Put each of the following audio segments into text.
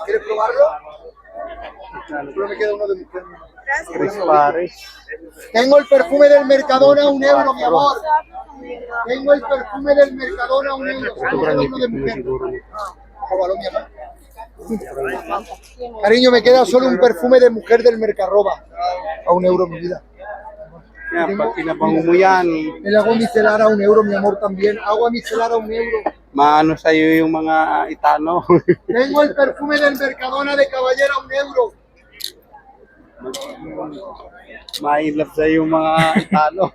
¿Quieres probarlo? Solo me queda uno de mujer. Tres pares. Tengo el perfume del Mercadona a €1, mi amor. Tengo el perfume del Mercadona a €1. Solo me queda uno de mujer. Róbalo, mi amor. Cariño, me queda solo un perfume de mujer del Mercarroba a €1, mi vida. Yan, pag kinabango mo yan, El agua micelar a €1, mi amor, también. Agua micelar a €1. maano sa'yo yung mga itano. Tengo el perfume del Mercadona de caballera a €1. Mailap sa'yo yung mga itano.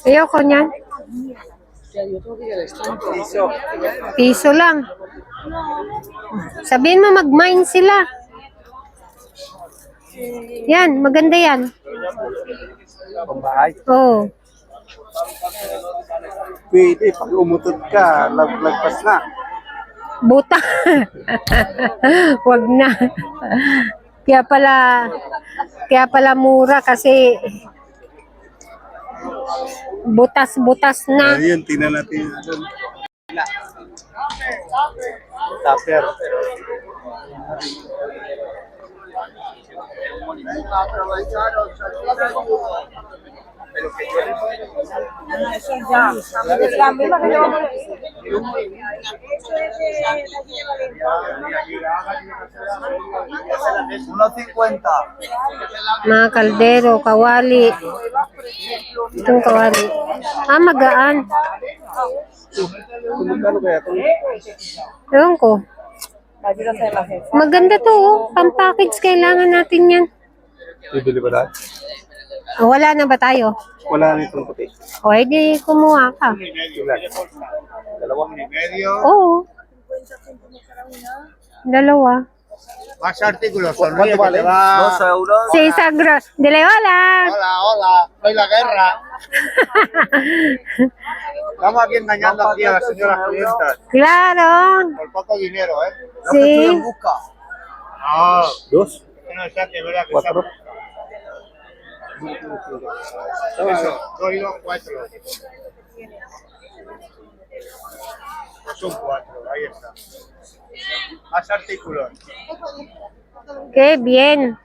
Ayoko niyan. Piso lang. Sabihin mo mag-mine sila. Yan, maganda yan. Pambahay. Oo. Pwede, pag umutot ka, lagpas na. Buta. Wag na. Kaya pala mura kasi butas-butas na. Ayun, tingnan natin. Tupper. Mga kaldero, kawali. Itong kawali. Magaan. Magkano kaya ito? Ewan ko. Maganda to, oh. Pang-package, kailangan natin yan. Bibili ba dahil? Wala na ba tayo? Wala na itong puti. O, edi kumuha ka. Dalawa. Oo. Dalawa. Más artículos, ¿Cuánto vale? 2 euros. Si Sagro. Dile hola. Hola, hola, soy la guerra. Estamos aquí engañando aquí a las señoras clientas Claro. por poco dinero, ¿eh? Sí. No, 2. no sé, que verdad que 4. eso, 2 y 2, 4. Pues son 4, ahí está. Más artículos. Qué bien.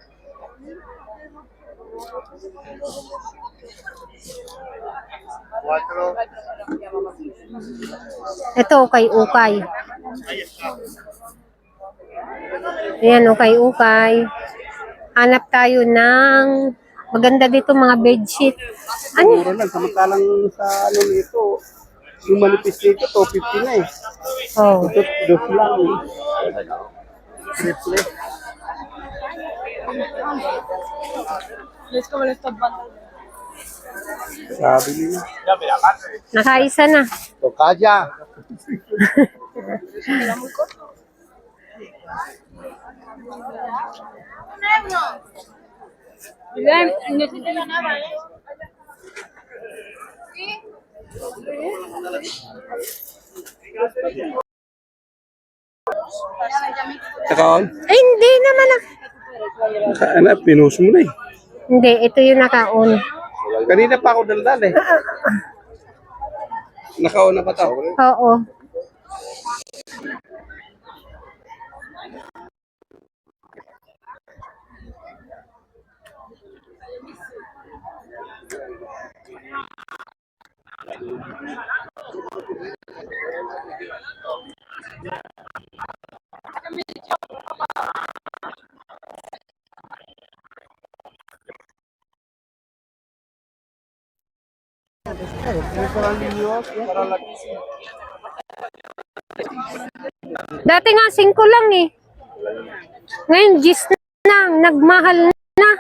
4, Ito, ukay-ukay. ahí está. Ayan, ukay-ukay. Hanap tayo ng maganda dito mga bedsheet. Ano? Mura lang. Samantalang sa ano nito, yung manipis nito, 250 na eh. Oh. Ito, 2 lang eh. Triple. Sabi nila. Nakaisa na. Tocaya. Nakaon? Ay, hindi naman. Ano, pinuso mo na eh. Hindi, ito yung naka-on. Kanina pa ako daldal eh. Nakaon na pa tao. Oo. Dati nga 5 lang eh. Ngayon 10 na, nagmahal na.